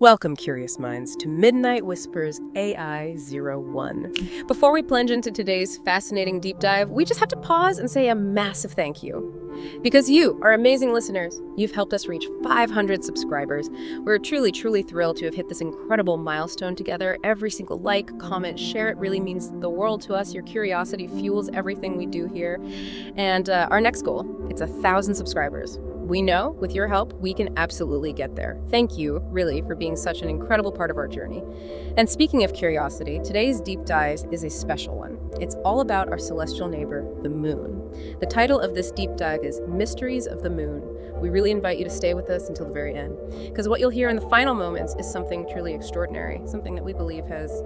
Welcome, curious minds, to Midnight Whispers AI-01. Before we plunge into today's fascinating deep dive, we just have to pause and say a massive thank you. Because you, our amazing listeners, you've helped us reach 500 subscribers. We're truly, truly thrilled to have hit this incredible milestone together. Every single like, comment, share, it really means the world to us. Your curiosity fuels everything we do here. And our next goal, it's 1,000 subscribers. We know, with your help, we can absolutely get there. Thank you, really, for being such an incredible part of our journey. And speaking of curiosity, today's deep dive is a special one. It's all about our celestial neighbor, the moon. The title of this deep dive is Mysteries of the Moon. We really invite you to stay with us until the very end, because what you'll hear in the final moments is something truly extraordinary, something that we believe has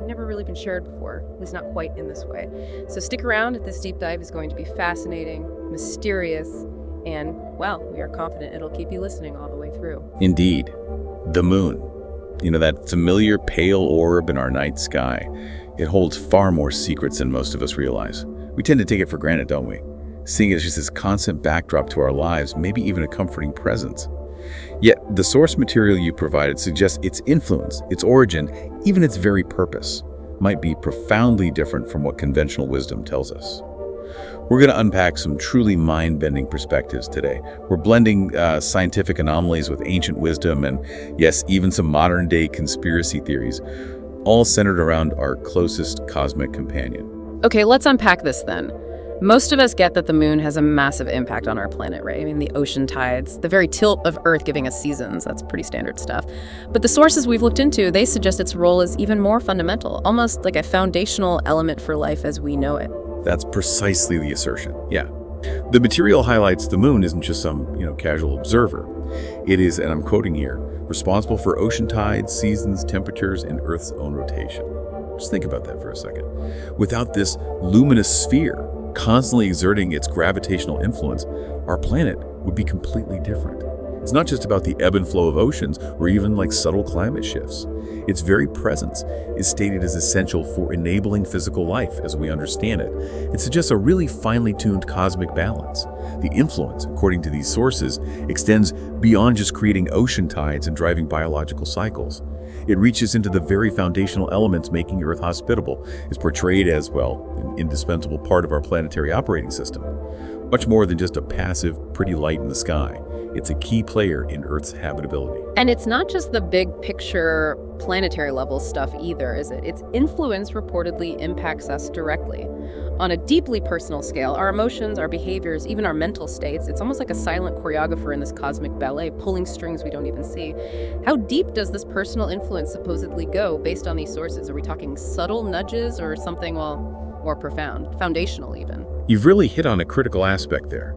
never really been shared before, at least not quite in this way. So stick around. This deep dive is going to be fascinating, mysterious, and, well, we are confident it'll keep you listening all the way through. Indeed. The moon. You know, that familiar pale orb in our night sky. It holds far more secrets than most of us realize. We tend to take it for granted, don't we? Seeing it as just this constant backdrop to our lives, maybe even a comforting presence. Yet, the source material you provided suggests its influence, its origin, even its very purpose, might be profoundly different from what conventional wisdom tells us. We're going to unpack some truly mind-bending perspectives today. We're blending scientific anomalies with ancient wisdom and, yes, even some modern-day conspiracy theories, all centered around our closest cosmic companion. Okay, let's unpack this then. Most of us get that the moon has a massive impact on our planet, right? I mean, the ocean tides, the very tilt of Earth giving us seasons, that's pretty standard stuff. But the sources we've looked into, they suggest its role is even more fundamental, almost like a foundational element for life as we know it. That's precisely the assertion, yeah. The material highlights the moon isn't just some, casual observer. It is, and I'm quoting here, responsible for ocean tides, seasons, temperatures, and Earth's own rotation. Just think about that for a second. Without this luminous sphere constantly exerting its gravitational influence, our planet would be completely different. It's not just about the ebb and flow of oceans or even like subtle climate shifts. Its very presence is stated as essential for enabling physical life as we understand it. It suggests a really finely tuned cosmic balance. The influence, according to these sources, extends beyond just creating ocean tides and driving biological cycles. It reaches into the very foundational elements making Earth hospitable. It's portrayed as, well, an indispensable part of our planetary operating system. Much more than just a passive, pretty light in the sky. It's a key player in Earth's habitability. And it's not just the big picture planetary level stuff either, is it? Its influence reportedly impacts us directly. On a deeply personal scale, our emotions, our behaviors, even our mental states, it's almost like a silent choreographer in this cosmic ballet, pulling strings we don't even see. How deep does this personal influence supposedly go based on these sources? Are we talking subtle nudges or something, well, more profound, foundational even? You've really hit on a critical aspect there.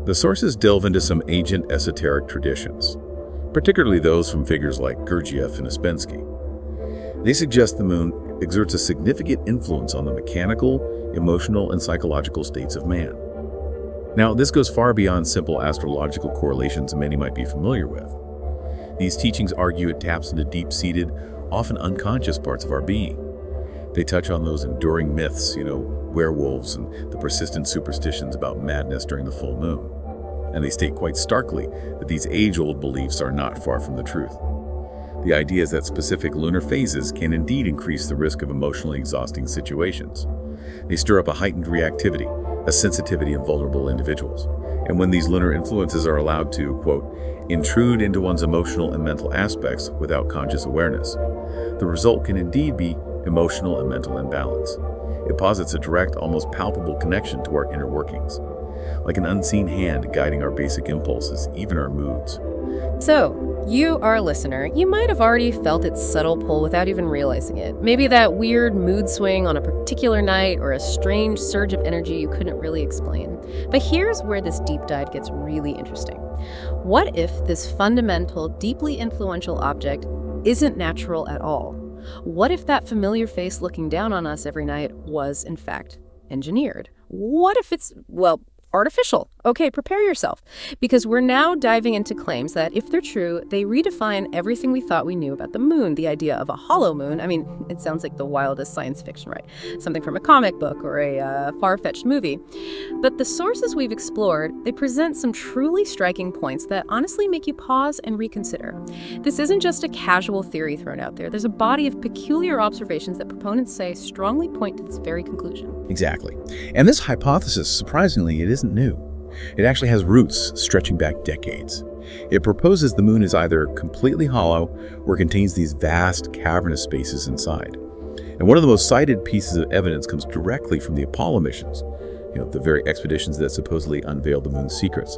The sources delve into some ancient esoteric traditions, particularly those from figures like Gurdjieff and Ouspensky. They suggest the moon exerts a significant influence on the mechanical, emotional, and psychological states of man. Now, this goes far beyond simple astrological correlations many might be familiar with. These teachings argue it taps into deep-seated, often unconscious parts of our being. They touch on those enduring myths, werewolves and the persistent superstitions about madness during the full moon. And they state quite starkly that these age-old beliefs are not far from the truth. The idea is that specific lunar phases can indeed increase the risk of emotionally exhausting situations. They stir up a heightened reactivity, a sensitivity in vulnerable individuals. And when these lunar influences are allowed to, quote, intrude into one's emotional and mental aspects without conscious awareness, the result can indeed be emotional and mental imbalance. It posits a direct, almost palpable connection to our inner workings, like an unseen hand guiding our basic impulses, even our moods. So, you, our listener, you might have already felt its subtle pull without even realizing it. Maybe that weird mood swing on a particular night or a strange surge of energy you couldn't really explain. But here's where this deep dive gets really interesting. What if this fundamental, deeply influential object isn't natural at all? What if that familiar face looking down on us every night was, in fact, engineered? What if it's, well, artificial. Okay, prepare yourself, because we're now diving into claims that, if they're true, they redefine everything we thought we knew about the moon. The idea of a hollow moon, I mean, it sounds like the wildest science fiction, right? Something from a comic book or a far-fetched movie. But the sources we've explored, they present some truly striking points that honestly make you pause and reconsider. This isn't just a casual theory thrown out there. There's a body of peculiar observations that proponents say strongly point to this very conclusion. Exactly. And this hypothesis, surprisingly, it isn't new. It actually has roots stretching back decades. It proposes the moon is either completely hollow or contains these vast cavernous spaces inside. And one of the most cited pieces of evidence comes directly from the Apollo missions, the very expeditions that supposedly unveiled the moon's secrets.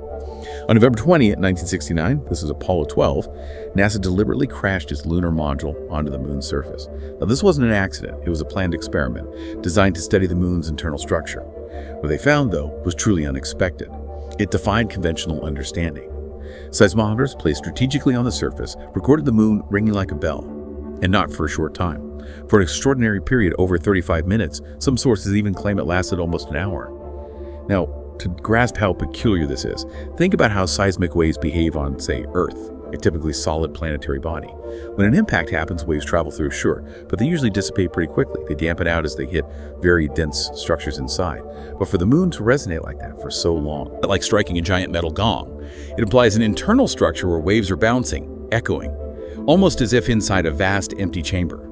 On November 20th, 1969, this was Apollo 12, NASA deliberately crashed its lunar module onto the moon's surface. Now, this wasn't an accident. It was a planned experiment designed to study the moon's internal structure. What they found, though, was truly unexpected. It defied conventional understanding. Seismometers placed strategically on the surface recorded the moon ringing like a bell, and not for a short time. For an extraordinary period over 35 minutes, some sources even claim it lasted almost an hour. Now, to grasp how peculiar this is, think about how seismic waves behave on, say, Earth, a typically solid planetary body. When an impact happens, waves travel through, sure, but they usually dissipate pretty quickly. They dampen out as they hit very dense structures inside. But for the moon to resonate like that for so long, like striking a giant metal gong, it implies an internal structure where waves are bouncing, echoing, almost as if inside a vast, empty chamber.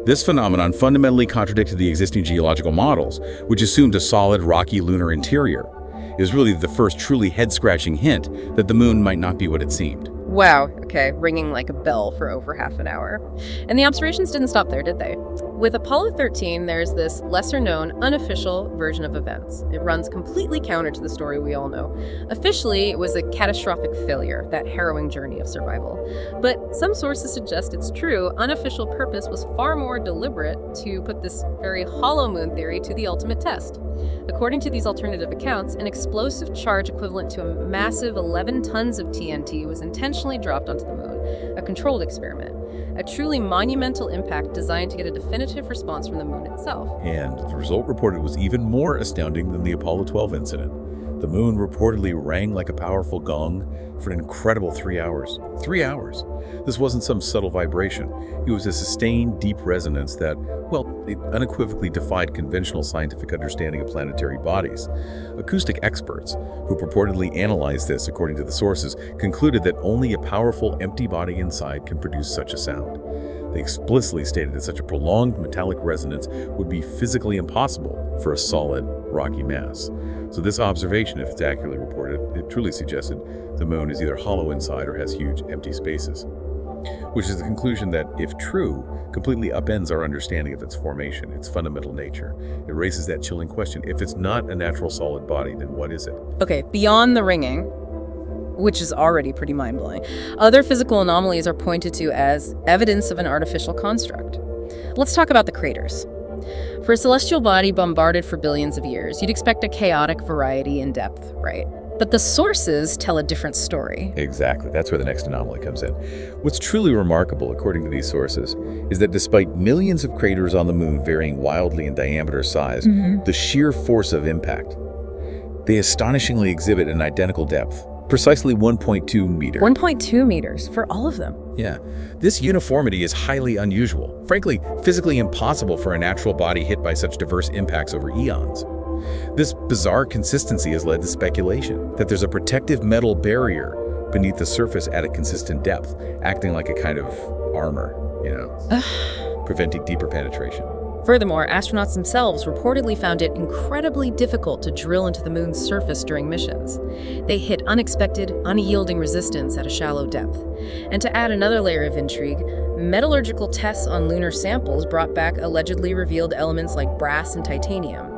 This phenomenon fundamentally contradicted the existing geological models, which assumed a solid, rocky lunar interior. It was really the first truly head-scratching hint that the moon might not be what it seemed. Wow, okay, ringing like a bell for over half an hour. And the observations didn't stop there, did they? With Apollo 13, there's this lesser-known, unofficial version of events. It runs completely counter to the story we all know. Officially, it was a catastrophic failure, that harrowing journey of survival. But some sources suggest it's true. Unofficial purpose was far more deliberate to put this very hollow moon theory to the ultimate test. According to these alternative accounts, an explosive charge equivalent to a massive 11 tons of TNT was intentionally dropped onto the moon, a controlled experiment, a truly monumental impact designed to get a definitive response from the moon itself. And the result reported was even more astounding than the Apollo 12 incident. The moon reportedly rang like a powerful gong for an incredible 3 hours. 3 hours! This wasn't some subtle vibration. It was a sustained, deep resonance that, well, it unequivocally defied conventional scientific understanding of planetary bodies. Acoustic experts, who purportedly analyzed this according to the sources, concluded that only a powerful, empty body inside can produce such a sound. They explicitly stated that such a prolonged metallic resonance would be physically impossible for a solid, rocky mass. So this observation, if it's accurately reported, it truly suggested the moon is either hollow inside or has huge empty spaces. Which is the conclusion that, if true, completely upends our understanding of its formation, its fundamental nature. It raises that chilling question: if it's not a natural solid body, then what is it? Okay, beyond the ringing, which is already pretty mind-blowing, other physical anomalies are pointed to as evidence of an artificial construct. Let's talk about the craters. For a celestial body bombarded for billions of years, you'd expect a chaotic variety in depth, right? But the sources tell a different story. Exactly. That's where the next anomaly comes in. What's truly remarkable, according to these sources, is that despite millions of craters on the moon varying wildly in diameter size, the sheer force of impact, they astonishingly exhibit an identical depth, precisely 1.2 meters. 1.2 meters for all of them. Yeah. This uniformity is highly unusual. Frankly, physically impossible for a natural body hit by such diverse impacts over eons. This bizarre consistency has led to speculation that there's a protective metal barrier beneath the surface at a consistent depth, acting like a kind of armor, preventing deeper penetration. Furthermore, astronauts themselves reportedly found it incredibly difficult to drill into the moon's surface during missions. They hit unexpected, unyielding resistance at a shallow depth. And to add another layer of intrigue, metallurgical tests on lunar samples brought back allegedly revealed elements like brass and titanium,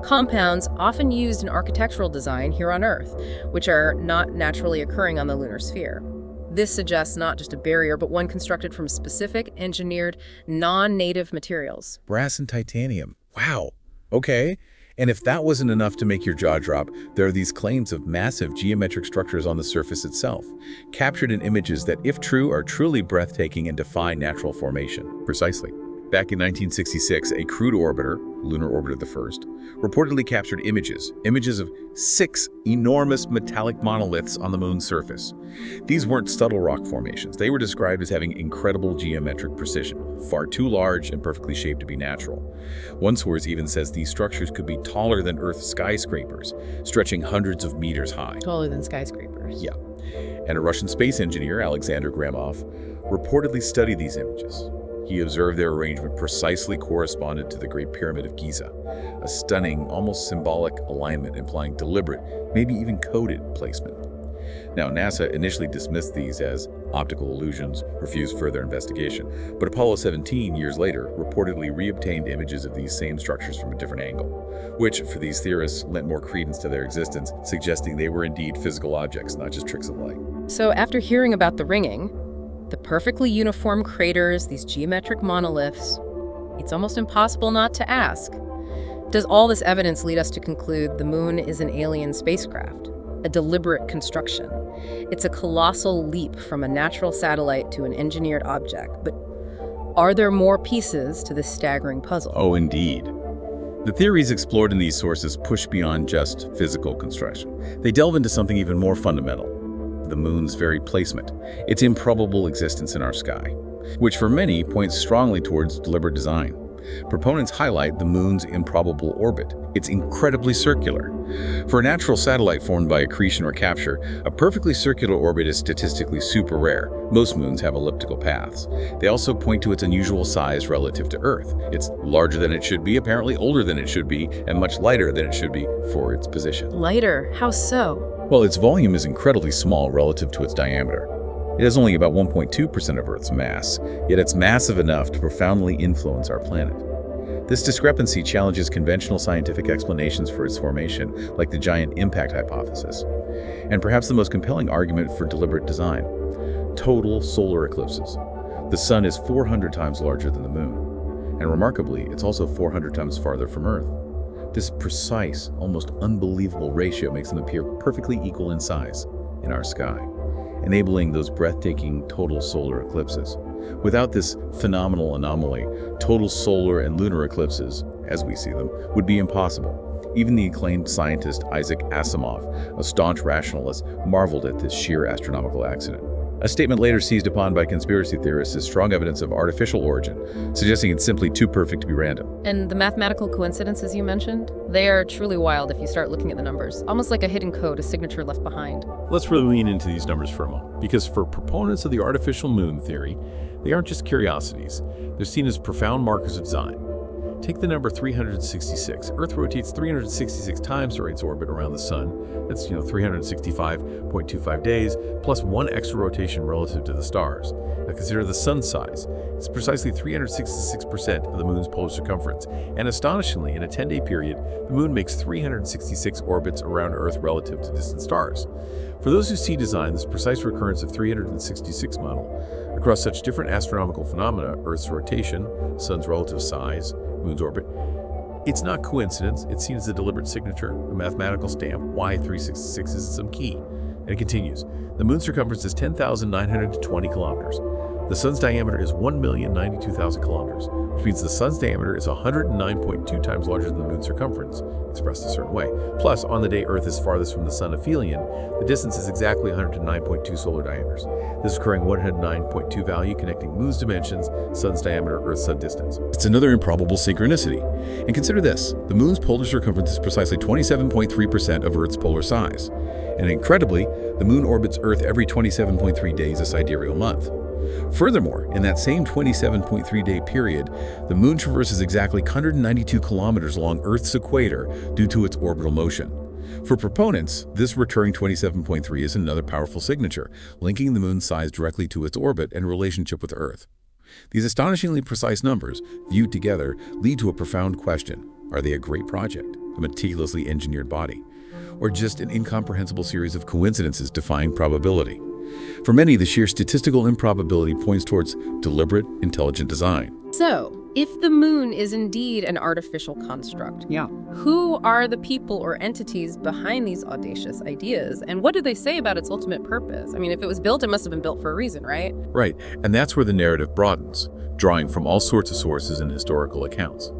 compounds often used in architectural design here on Earth, which are not naturally occurring on the lunar sphere. This suggests not just a barrier, but one constructed from specific, engineered, non-native materials. Brass and titanium. Wow. Okay. And if that wasn't enough to make your jaw drop, there are these claims of massive geometric structures on the surface itself, captured in images that, if true, are truly breathtaking and defy natural formation. Precisely. Back in 1966, a crude orbiter, Lunar Orbiter the First, reportedly captured images of 6 enormous metallic monoliths on the moon's surface. These weren't subtle rock formations. They were described as having incredible geometric precision, far too large and perfectly shaped to be natural. One source even says these structures could be taller than Earth's skyscrapers, stretching hundreds of meters high. Taller than skyscrapers. Yeah. And a Russian space engineer, Alexander Gromov, reportedly studied these images. He observed their arrangement precisely corresponded to the Great Pyramid of Giza, a stunning, almost symbolic alignment implying deliberate, maybe even coded placement. Now, NASA initially dismissed these as optical illusions, refused further investigation, but Apollo 17, years later, reportedly reobtained images of these same structures from a different angle, which, for these theorists, lent more credence to their existence, suggesting they were indeed physical objects, not just tricks of light. So after hearing about the ringing, the perfectly uniform craters, these geometric monoliths, it's almost impossible not to ask, does all this evidence lead us to conclude the moon is an alien spacecraft, a deliberate construction? It's a colossal leap from a natural satellite to an engineered object, but are there more pieces to this staggering puzzle? Oh, indeed. The theories explored in these sources push beyond just physical construction. They delve into something even more fundamental: the moon's very placement, its improbable existence in our sky, which for many points strongly towards deliberate design. Proponents highlight the moon's improbable orbit. It's incredibly circular. For a natural satellite formed by accretion or capture, a perfectly circular orbit is statistically super rare. Most moons have elliptical paths. They also point to its unusual size relative to Earth. It's larger than it should be, apparently older than it should be, and much lighter than it should be for its position. Lighter? How so? Well, its volume is incredibly small relative to its diameter. It has only about 1.2% of Earth's mass, yet it's massive enough to profoundly influence our planet. This discrepancy challenges conventional scientific explanations for its formation, like the giant impact hypothesis. And perhaps the most compelling argument for deliberate design: total solar eclipses. The sun is 400 times larger than the moon, and remarkably, it's also 400 times farther from Earth. This precise, almost unbelievable ratio makes them appear perfectly equal in size in our sky, enabling those breathtaking total solar eclipses. Without this phenomenal anomaly, total solar and lunar eclipses, as we see them, would be impossible. Even the acclaimed scientist Isaac Asimov, a staunch rationalist, marveled at this sheer astronomical accident. A statement later seized upon by conspiracy theorists as strong evidence of artificial origin, suggesting it's simply too perfect to be random. And the mathematical coincidences you mentioned? They are truly wild if you start looking at the numbers. Almost like a hidden code, a signature left behind. Let's really lean into these numbers for a moment, because for proponents of the artificial moon theory, they aren't just curiosities. They're seen as profound markers of design. Take the number 366. Earth rotates 366 times during its orbit around the sun. That's, 365.25 days, plus one extra rotation relative to the stars. Now consider the sun's size. It's precisely 366% of the moon's polar circumference. And astonishingly, in a 10-day period, the moon makes 366 orbits around Earth relative to distant stars. For those who see design, this precise recurrence of 366 model across such different astronomical phenomena, Earth's rotation, sun's relative size, moon's orbit, it's not coincidence. It's seen as a deliberate signature, a mathematical stamp. Why 366 is some key. And it continues. The moon's circumference is 10,920 kilometers. The sun's diameter is 1,092,000 kilometers, which means the sun's diameter is 109.2 times larger than the moon's circumference, expressed a certain way. Plus, on the day Earth is farthest from the sun aphelion, the distance is exactly 109.2 solar diameters. This recurring 109.2 value connecting moon's dimensions, sun's diameter, Earth's sun distance. It's another improbable synchronicity. And consider this: the moon's polar circumference is precisely 27.3% of Earth's polar size. And incredibly, the moon orbits Earth every 27.3 days a sidereal month. Furthermore, in that same 27.3-day period, the moon traverses exactly 192 kilometers along Earth's equator due to its orbital motion. For proponents, this recurring 27.3 is another powerful signature, linking the moon's size directly to its orbit and relationship with Earth. These astonishingly precise numbers, viewed together, lead to a profound question. Are they a great project, a meticulously engineered body, or just an incomprehensible series of coincidences defying probability? For many, the sheer statistical improbability points towards deliberate, intelligent design. So, if the moon is indeed an artificial construct, Yeah. who are the people or entities behind these audacious ideas? And what do they say about its ultimate purpose? I mean, if it was built, it must have been built for a reason, right? Right, and that's where the narrative broadens, drawing from all sorts of sources and historical accounts.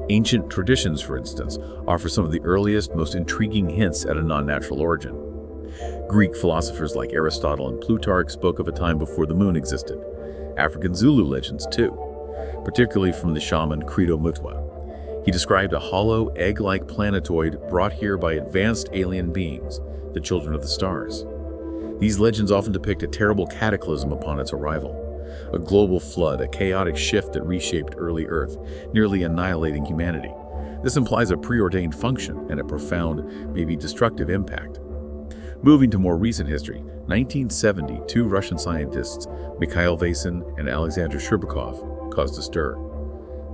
Ancient traditions, for instance, offer some of the earliest, most intriguing hints at a non-natural origin. Greek philosophers like Aristotle and Plutarch spoke of a time before the moon existed. African Zulu legends, too, particularly from the shaman Credo Mutwa. He described a hollow, egg-like planetoid brought here by advanced alien beings, the children of the stars. These legends often depict a terrible cataclysm upon its arrival, a global flood, a chaotic shift that reshaped early Earth, nearly annihilating humanity. This implies a preordained function and a profound, maybe destructive impact. Moving to more recent history, 1970, two Russian scientists, Mikhail Vasin and Alexander Sherbakov, caused a stir.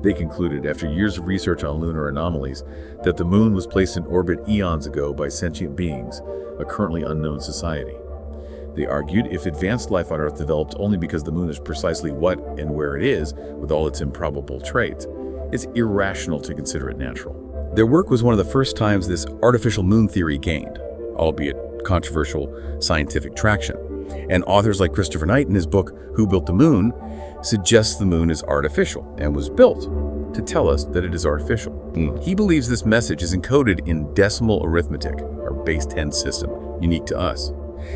They concluded, after years of research on lunar anomalies, that the moon was placed in orbit eons ago by sentient beings, a currently unknown society. They argued if advanced life on Earth developed only because the moon is precisely what and where it is, with all its improbable traits, it's irrational to consider it natural. Their work was one of the first times this artificial moon theory gained, albeit controversial, scientific traction. And authors like Christopher Knight in his book, Who Built the Moon, suggests the moon is artificial and was built to tell us that it is artificial. He believes this message is encoded in decimal arithmetic, our base 10 system, unique to us.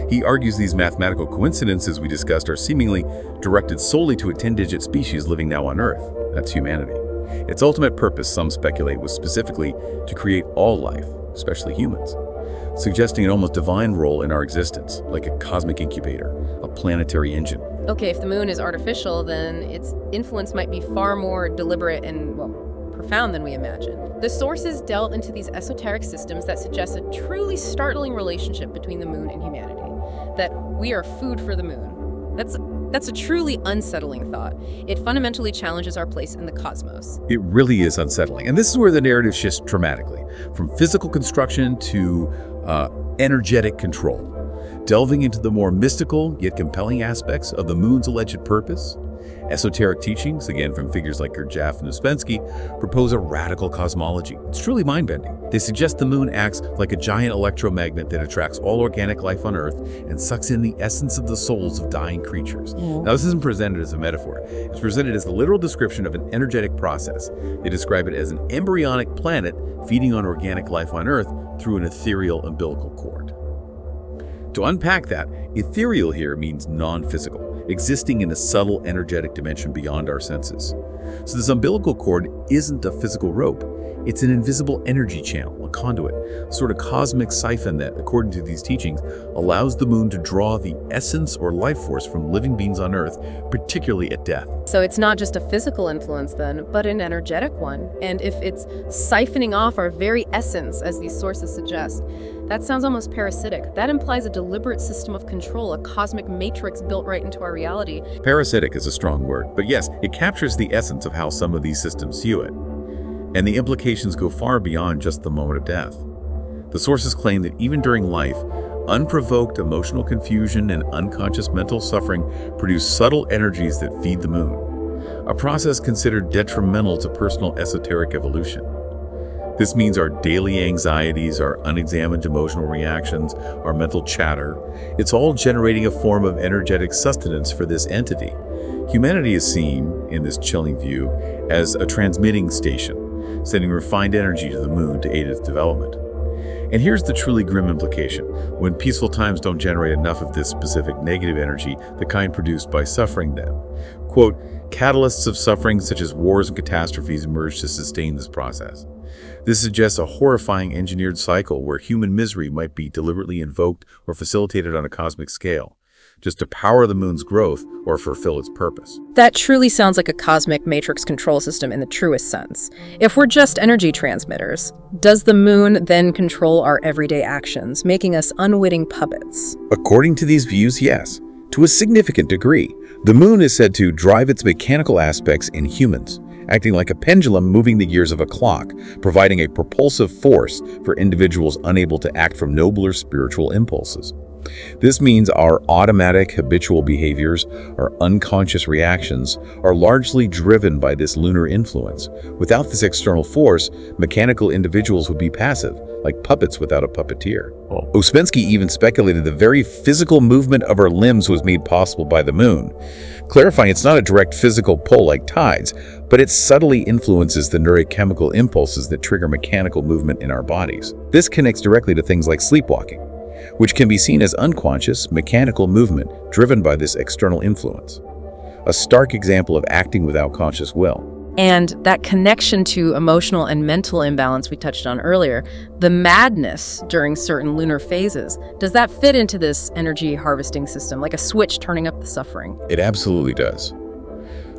He argues these mathematical coincidences we discussed are seemingly directed solely to a 10-digit species living now on Earth. That's humanity. Its ultimate purpose, some speculate, was specifically to create all life, especially humans, suggesting an almost divine role in our existence, like a cosmic incubator, a planetary engine. Okay, if the moon is artificial, then its influence might be far more deliberate and, well, profound than we imagine. The sources delve into these esoteric systems that suggest a truly startling relationship between the moon and humanity, that we are food for the moon. That's a truly unsettling thought. It fundamentally challenges our place in the cosmos. It really is unsettling. And this is where the narrative shifts dramatically, from physical construction to energetic control, delving into the more mystical yet compelling aspects of the moon's alleged purpose. Esoteric teachings, again from figures like Gurdjieff and Uspensky, propose a radical cosmology. It's truly mind-bending. They suggest the moon acts like a giant electromagnet that attracts all organic life on Earth and sucks in the essence of the souls of dying creatures. Now, this isn't presented as a metaphor. It's presented as the literal description of an energetic process. They describe it as an embryonic planet feeding on organic life on Earth through an ethereal umbilical cord. To unpack that, ethereal here means non-physical, existing in a subtle energetic dimension beyond our senses. So this umbilical cord isn't a physical rope. It's an invisible energy channel, a conduit, a sort of cosmic siphon that, according to these teachings, allows the moon to draw the essence or life force from living beings on Earth, particularly at death. So it's not just a physical influence then, but an energetic one. And if it's siphoning off our very essence, as these sources suggest, that sounds almost parasitic. That implies a deliberate system of control, a cosmic matrix built right into our reality. Parasitic is a strong word, but yes, it captures the essence of how some of these systems view it. And the implications go far beyond just the moment of death. The sources claim that even during life, unprovoked emotional confusion and unconscious mental suffering produce subtle energies that feed the moon, a process considered detrimental to personal esoteric evolution. This means our daily anxieties, our unexamined emotional reactions, our mental chatter, it's all generating a form of energetic sustenance for this entity. Humanity is seen, in this chilling view, as a transmitting station, sending refined energy to the moon to aid its development. And here's the truly grim implication. When peaceful times don't generate enough of this specific negative energy, the kind produced by suffering them, quote, catalysts of suffering such as wars and catastrophes emerge to sustain this process. This suggests a horrifying engineered cycle where human misery might be deliberately invoked or facilitated on a cosmic scale, just to power the moon's growth or fulfill its purpose. That truly sounds like a cosmic matrix control system in the truest sense. If we're just energy transmitters, does the moon then control our everyday actions, making us unwitting puppets? According to these views, yes. To a significant degree, the moon is said to drive its mechanical aspects in humans, acting like a pendulum moving the gears of a clock, providing a propulsive force for individuals unable to act from nobler spiritual impulses. This means our automatic habitual behaviors, our unconscious reactions, are largely driven by this lunar influence. Without this external force, mechanical individuals would be passive, like puppets without a puppeteer. Ouspensky even speculated the very physical movement of our limbs was made possible by the moon, clarifying it's not a direct physical pull like tides, but it subtly influences the neurochemical impulses that trigger mechanical movement in our bodies. This connects directly to things like sleepwalking, which can be seen as unconscious, mechanical movement driven by this external influence. A stark example of acting without conscious will. And that connection to emotional and mental imbalance we touched on earlier, the madness during certain lunar phases, does that fit into this energy harvesting system, like a switch turning up the suffering? It absolutely does.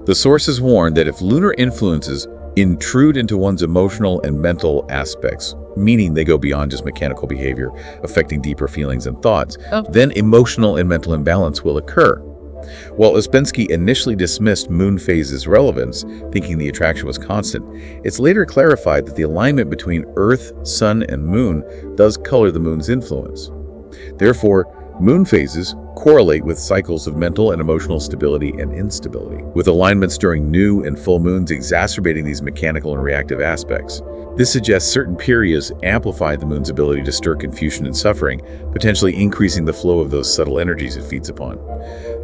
The sources warn that if lunar influences intrude into one's emotional and mental aspects, meaning they go beyond just mechanical behavior, affecting deeper feelings and thoughts, then emotional and mental imbalance will occur. While Ouspensky initially dismissed moon phases' relevance, thinking the attraction was constant, it's later clarified that the alignment between Earth, Sun, and Moon does color the moon's influence. Therefore, moon phases correlate with cycles of mental and emotional stability and instability, with alignments during new and full moons exacerbating these mechanical and reactive aspects. This suggests certain periods amplify the moon's ability to stir confusion and suffering, potentially increasing the flow of those subtle energies it feeds upon.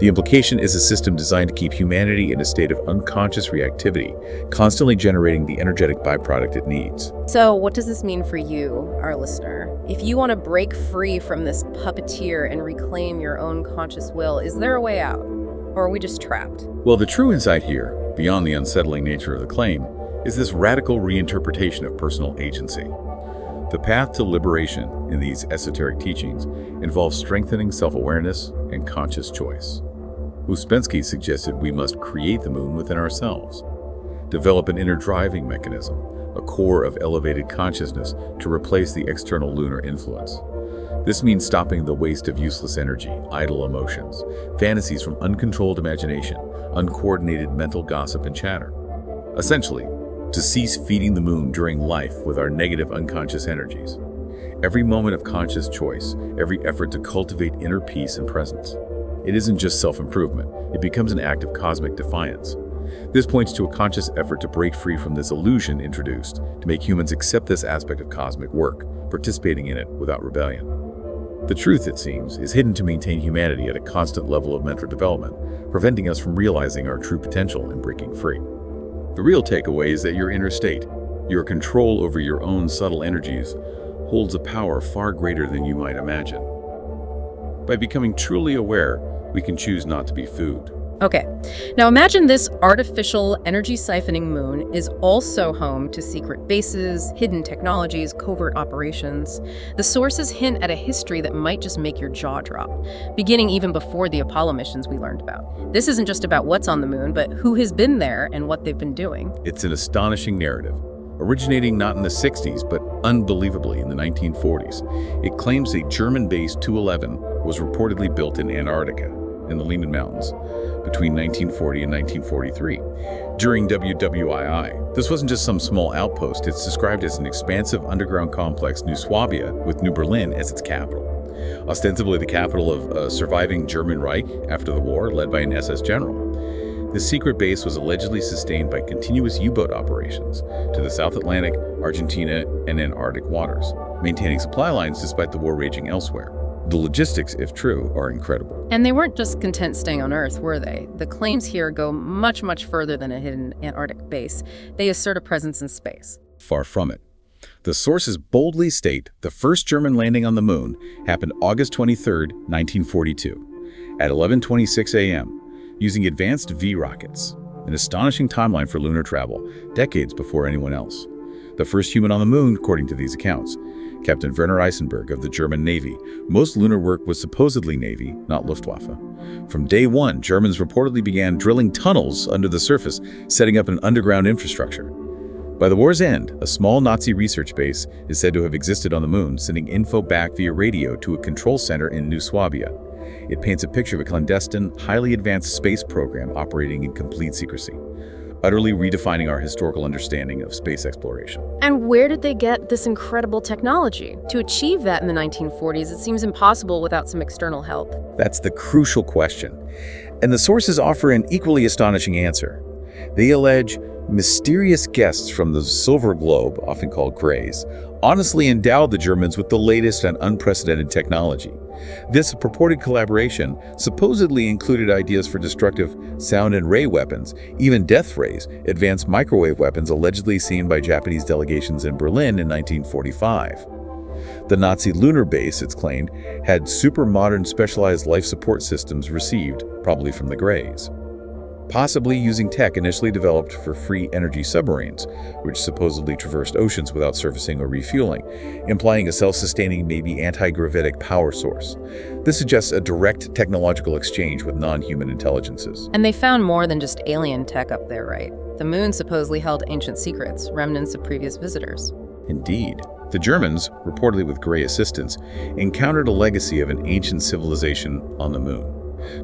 The implication is a system designed to keep humanity in a state of unconscious reactivity, constantly generating the energetic byproduct it needs. So what does this mean for you, our listener? If you want to break free from this puppeteer and reclaim your own conscious will, is there a way out? Or are we just trapped? Well, the true insight here, beyond the unsettling nature of the claim, is this radical reinterpretation of personal agency. The path to liberation in these esoteric teachings involves strengthening self-awareness and conscious choice. Ouspensky suggested we must create the moon within ourselves, develop an inner driving mechanism, a core of elevated consciousness to replace the external lunar influence. This means stopping the waste of useless energy, idle emotions, fantasies from uncontrolled imagination, uncoordinated mental gossip and chatter. Essentially, to cease feeding the moon during life with our negative unconscious energies. Every moment of conscious choice, every effort to cultivate inner peace and presence. It isn't just self-improvement, it becomes an act of cosmic defiance. This points to a conscious effort to break free from this illusion introduced, to make humans accept this aspect of cosmic work, participating in it without rebellion. The truth, it seems, is hidden to maintain humanity at a constant level of mental development, preventing us from realizing our true potential and breaking free. The real takeaway is that your inner state, your control over your own subtle energies, holds a power far greater than you might imagine. By becoming truly aware, we can choose not to be food. Okay, now imagine this artificial energy siphoning moon is also home to secret bases, hidden technologies, covert operations. The sources hint at a history that might just make your jaw drop, beginning even before the Apollo missions we learned about. This isn't just about what's on the moon, but who has been there and what they've been doing. It's an astonishing narrative, originating not in the 60s, but unbelievably in the 1940s. It claims a German-based 211 was reportedly built in Antarctica, in the Lunar Mountains, between 1940 and 1943. During WWII, this wasn't just some small outpost, it's described as an expansive underground complex, New Swabia, with New Berlin as its capital. Ostensibly the capital of a surviving German Reich after the war, led by an SS general. This secret base was allegedly sustained by continuous U-boat operations to the South Atlantic, Argentina, and Antarctic waters, maintaining supply lines despite the war raging elsewhere. The logistics, if true, are incredible. And they weren't just content staying on Earth, were they? The claims here go much, much further than a hidden Antarctic base. They assert a presence in space. Far from it. The sources boldly state the first German landing on the moon happened August 23, 1942, at 11:26 a.m., using advanced V rockets, an astonishing timeline for lunar travel, decades before anyone else. The first human on the moon, according to these accounts, Captain Werner Eisenberg of the German Navy. Most lunar work was supposedly Navy, not Luftwaffe. From day one, Germans reportedly began drilling tunnels under the surface, setting up an underground infrastructure. By the war's end, a small Nazi research base is said to have existed on the moon, sending info back via radio to a control center in New Swabia. It paints a picture of a clandestine, highly advanced space program operating in complete secrecy. utterly redefining our historical understanding of space exploration. And where did they get this incredible technology? To achieve that in the 1940s, it seems impossible without some external help. That's the crucial question. And the sources offer an equally astonishing answer. They allege mysterious guests from the silver globe, often called Greys, honestly endowed the Germans with the latest and unprecedented technology. This purported collaboration supposedly included ideas for destructive sound and ray weapons, even death rays, advanced microwave weapons allegedly seen by Japanese delegations in Berlin in 1945. The Nazi lunar base, it's claimed, had super-modern specialized life support systems received, probably from the Greys, possibly using tech initially developed for free energy submarines, which supposedly traversed oceans without surfacing or refueling, implying a self-sustaining, maybe anti-gravitic power source. This suggests a direct technological exchange with non-human intelligences. And they found more than just alien tech up there, right? The moon supposedly held ancient secrets, remnants of previous visitors. Indeed. The Germans, reportedly with Grey assistance, encountered a legacy of an ancient civilization on the moon.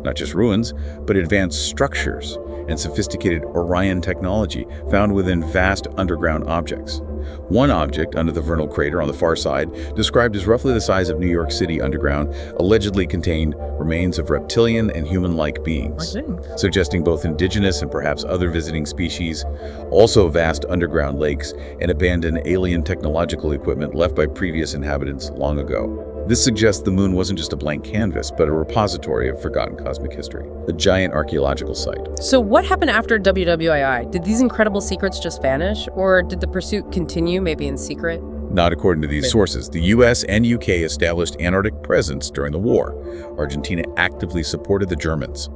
Not just ruins, but advanced structures and sophisticated Orion technology found within vast underground objects. One object under the vernal crater on the far side, described as roughly the size of New York City underground, allegedly contained remains of reptilian and human-like beings, suggesting both indigenous and perhaps other visiting species, also vast underground lakes and abandoned alien technological equipment left by previous inhabitants long ago. This suggests the moon wasn't just a blank canvas, but a repository of forgotten cosmic history, a giant archaeological site. So what happened after WWII? Did these incredible secrets just vanish, or did the pursuit continue, maybe in secret? Not according to these sources. The US and UK established Antarctic presence during the war. Argentina actively supported the Germans.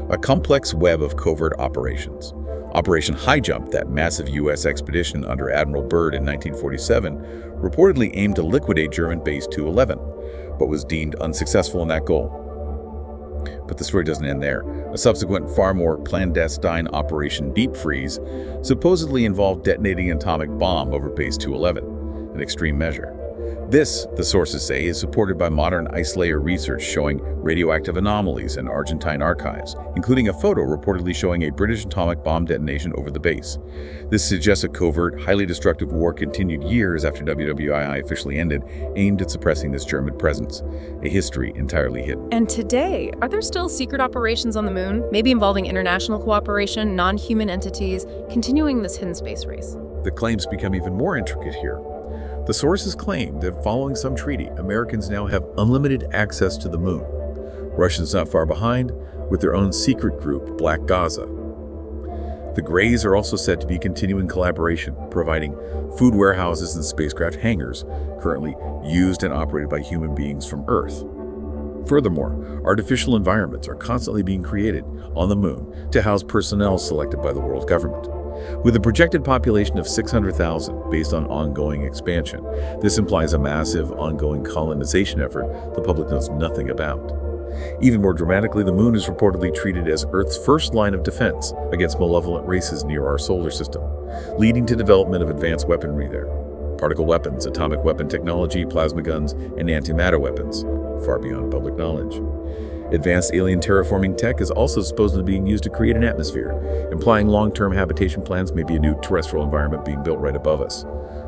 A complex web of covert operations. Operation High Jump, that massive US expedition under Admiral Byrd in 1947, reportedly aimed to liquidate German Base 211, but was deemed unsuccessful in that goal. But the story doesn't end there. A subsequent, far more clandestine Operation Deep Freeze supposedly involved detonating an atomic bomb over Base 211, an extreme measure. This, the sources say, is supported by modern ice layer research showing radioactive anomalies in Argentine archives, including a photo reportedly showing a British atomic bomb detonation over the base. This suggests a covert, highly destructive war continued years after WWII officially ended, aimed at suppressing this German presence, a history entirely hidden. And today, are there still secret operations on the moon, maybe involving international cooperation, non-human entities, continuing this hidden space race? The claims become even more intricate here. The sources claim that following some treaty, Americans now have unlimited access to the moon. Russians not far behind, with their own secret group, Black Gaza. The Greys are also said to be continuing collaboration, providing food warehouses and spacecraft hangars, currently used and operated by human beings from Earth. Furthermore, artificial environments are constantly being created on the moon to house personnel selected by the world government. With a projected population of 600,000 based on ongoing expansion, this implies a massive ongoing colonization effort the public knows nothing about. Even more dramatically, the moon is reportedly treated as Earth's first line of defense against malevolent races near our solar system, leading to development of advanced weaponry there. Particle weapons, atomic weapon technology, plasma guns, and antimatter weapons, far beyond public knowledge. Advanced alien terraforming tech is also supposedly being used to create an atmosphere, implying long-term habitation plans may be a new terrestrial environment being built right above us.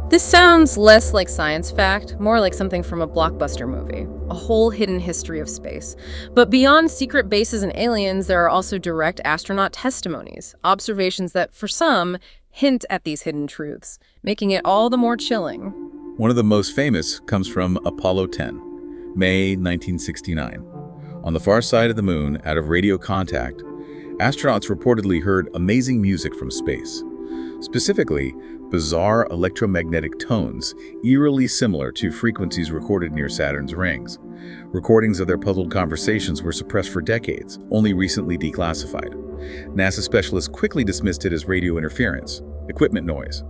This sounds less like science fact, more like something from a blockbuster movie, a whole hidden history of space. But beyond secret bases and aliens, there are also direct astronaut testimonies, observations that, for some, hint at these hidden truths, making it all the more chilling. One of the most famous comes from Apollo 10, May 1969. On the far side of the moon, out of radio contact, astronauts reportedly heard amazing music from space. Specifically, bizarre electromagnetic tones, eerily similar to frequencies recorded near Saturn's rings. Recordings of their puzzled conversations were suppressed for decades, only recently declassified. NASA specialists quickly dismissed it as radio interference, equipment noise.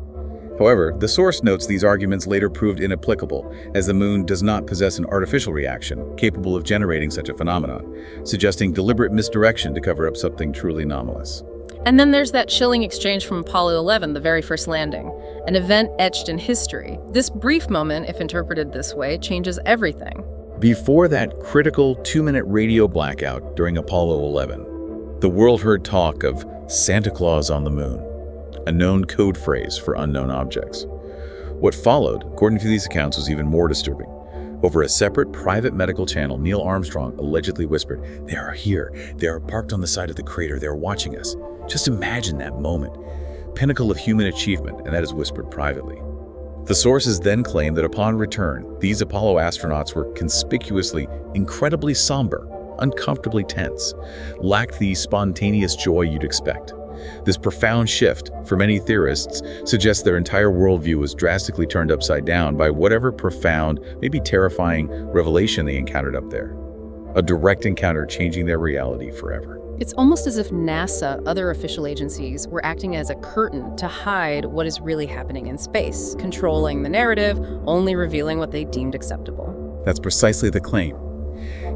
However, the source notes these arguments later proved inapplicable, as the moon does not possess an artificial reaction capable of generating such a phenomenon, suggesting deliberate misdirection to cover up something truly anomalous. And then there's that chilling exchange from Apollo 11, the very first landing, an event etched in history. This brief moment, if interpreted this way, changes everything. Before that critical 2-minute radio blackout during Apollo 11, the world heard talk of Santa Claus on the moon, a known code phrase for unknown objects. What followed, according to these accounts, was even more disturbing. Over a separate private medical channel, Neil Armstrong allegedly whispered, "They are here. They are parked on the side of the crater. They are watching us." Just imagine that moment. Pinnacle of human achievement, and that is whispered privately. The sources then claim that upon return, these Apollo astronauts were conspicuously incredibly somber, uncomfortably tense, lacked the spontaneous joy you'd expect. This profound shift, for many theorists, suggests their entire worldview was drastically turned upside down by whatever profound, maybe terrifying revelation they encountered up there. A direct encounter changing their reality forever. It's almost as if NASA, other official agencies, were acting as a curtain to hide what is really happening in space, controlling the narrative, only revealing what they deemed acceptable. That's precisely the claim.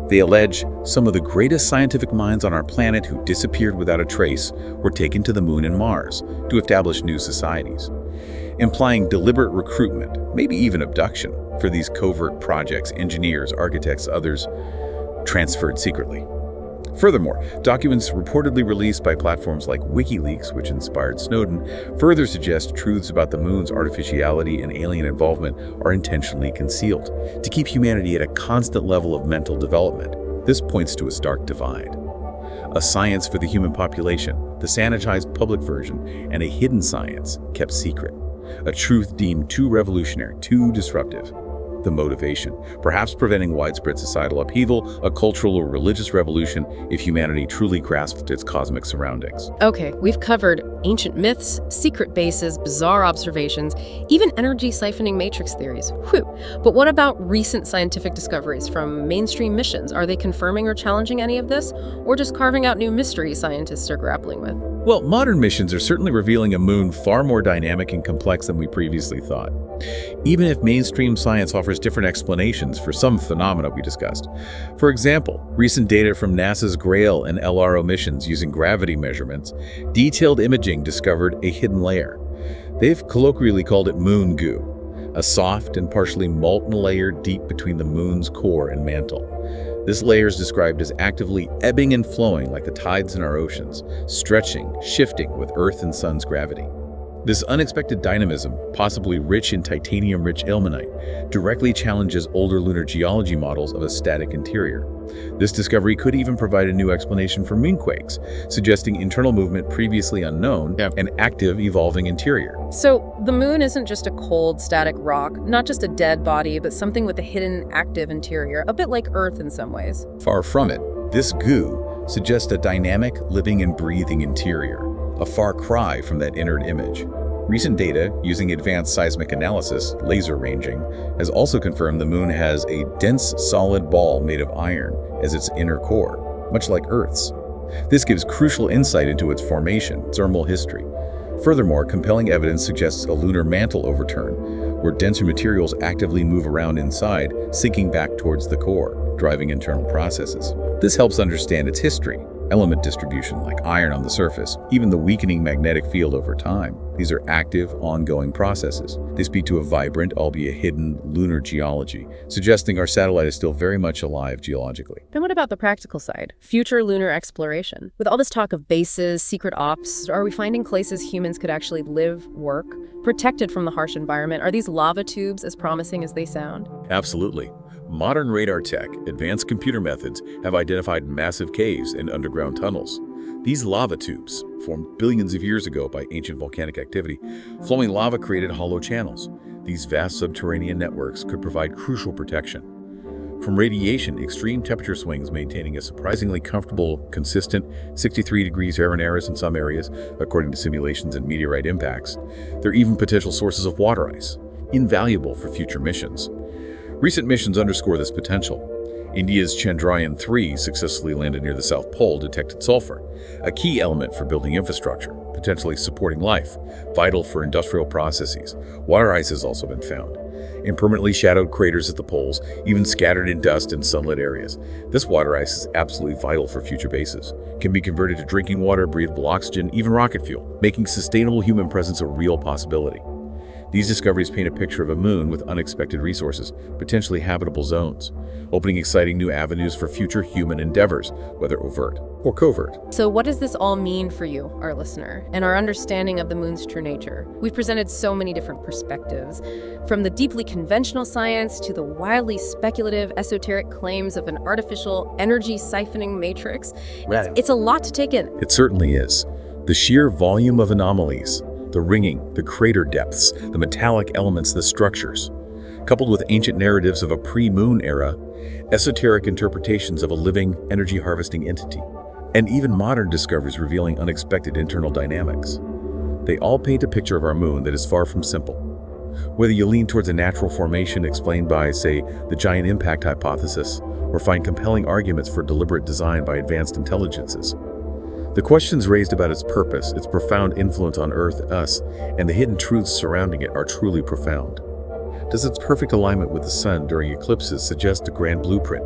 They allege some of the greatest scientific minds on our planet who disappeared without a trace were taken to the Moon and Mars to establish new societies, implying deliberate recruitment, maybe even abduction, for these covert projects. Engineers, architects, others transferred secretly. Furthermore, documents reportedly released by platforms like WikiLeaks, which inspired Snowden, further suggest truths about the Moon's artificiality and alien involvement are intentionally concealed to keep humanity at a constant level of mental development. This points to a stark divide. A science for the human population, the sanitized public version, and a hidden science kept secret. A truth deemed too revolutionary, too disruptive. The motivation, perhaps preventing widespread societal upheaval, a cultural or religious revolution if humanity truly grasped its cosmic surroundings. Okay, we've covered ancient myths, secret bases, bizarre observations, even energy siphoning matrix theories. Whew. But what about recent scientific discoveries from mainstream missions? Are they confirming or challenging any of this, or just carving out new mysteries scientists are grappling with? Well, modern missions are certainly revealing a moon far more dynamic and complex than we previously thought. Even if mainstream science offers different explanations for some phenomena we discussed. For example, recent data from NASA's GRAIL and LRO missions using gravity measurements, detailed imaging discovered a hidden layer. They've colloquially called it moon goo, a soft and partially molten layer deep between the moon's core and mantle. This layer is described as actively ebbing and flowing like the tides in our oceans, stretching, shifting with Earth and Sun's gravity. This unexpected dynamism, possibly rich in titanium-rich ilmenite, directly challenges older lunar geology models of a static interior. This discovery could even provide a new explanation for moonquakes, suggesting internal movement previously unknown and active, evolving interior. So the moon isn't just a cold, static rock, not just a dead body, but something with a hidden, active interior, a bit like Earth in some ways. Far from it. This goo suggests a dynamic, living and breathing interior, a far cry from that inert image. Recent data using advanced seismic analysis, laser ranging, has also confirmed the moon has a dense, solid ball made of iron as its inner core, much like Earth's. This gives crucial insight into its formation, thermal history. Furthermore, compelling evidence suggests a lunar mantle overturn, where denser materials actively move around inside, sinking back towards the core, driving internal processes. This helps understand its history. Element distribution like iron on the surface, even the weakening magnetic field over time. These are active, ongoing processes. They speak to a vibrant, albeit hidden, lunar geology, suggesting our satellite is still very much alive geologically. Then what about the practical side? Future lunar exploration. With all this talk of bases, secret ops, are we finding places humans could actually live, work, protected from the harsh environment? Are these lava tubes as promising as they sound? Absolutely. Modern radar tech, advanced computer methods have identified massive caves and underground tunnels. These lava tubes, formed billions of years ago by ancient volcanic activity, flowing lava created hollow channels. These vast subterranean networks could provide crucial protection. From radiation, extreme temperature swings maintaining a surprisingly comfortable, consistent 63 degrees Fahrenheit in some areas, according to simulations and meteorite impacts. There are even potential sources of water ice, invaluable for future missions. Recent missions underscore this potential. India's Chandrayaan-3 successfully landed near the South Pole, detected sulfur, a key element for building infrastructure, potentially supporting life, vital for industrial processes. Water ice has also been found in permanently shadowed craters at the poles, even scattered in dust in sunlit areas. This water ice is absolutely vital for future bases. It can be converted to drinking water, breathable oxygen, even rocket fuel, making sustainable human presence a real possibility. These discoveries paint a picture of a moon with unexpected resources, potentially habitable zones, opening exciting new avenues for future human endeavors, whether overt or covert. So what does this all mean for you, our listener, and our understanding of the moon's true nature? We've presented so many different perspectives, from the deeply conventional science to the wildly speculative, esoteric claims of an artificial energy siphoning matrix. It's a lot to take in. It certainly is. The sheer volume of anomalies, the ringing, the crater depths, the metallic elements, the structures, coupled with ancient narratives of a pre-moon era, esoteric interpretations of a living, energy-harvesting entity, and even modern discoveries revealing unexpected internal dynamics. They all paint a picture of our moon that is far from simple. Whether you lean towards a natural formation explained by, say, the giant impact hypothesis, or find compelling arguments for deliberate design by advanced intelligences, the questions raised about its purpose, its profound influence on Earth, us, and the hidden truths surrounding it are truly profound. Does its perfect alignment with the sun during eclipses suggest a grand blueprint,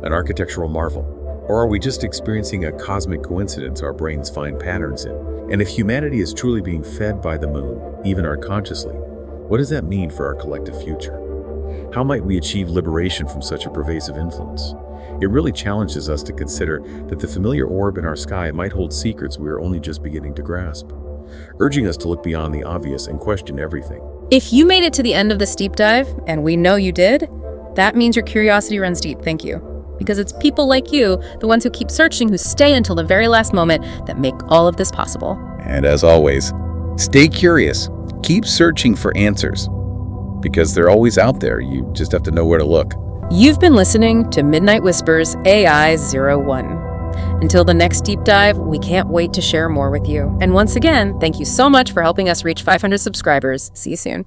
an architectural marvel? Or are we just experiencing a cosmic coincidence our brains find patterns in? And if humanity is truly being fed by the moon, even unconsciously, what does that mean for our collective future? How might we achieve liberation from such a pervasive influence? It really challenges us to consider that the familiar orb in our sky might hold secrets we are only just beginning to grasp, urging us to look beyond the obvious and question everything. If you made it to the end of this deep dive, and we know you did, that means your curiosity runs deep. Thank you. Because it's people like you, the ones who keep searching, who stay until the very last moment, that make all of this possible. And as always, stay curious. Keep searching for answers. Because they're always out there. You just have to know where to look. You've been listening to Midnight Whispers AI01. Until the next deep dive, we can't wait to share more with you. And once again, thank you so much for helping us reach 500 subscribers. See you soon.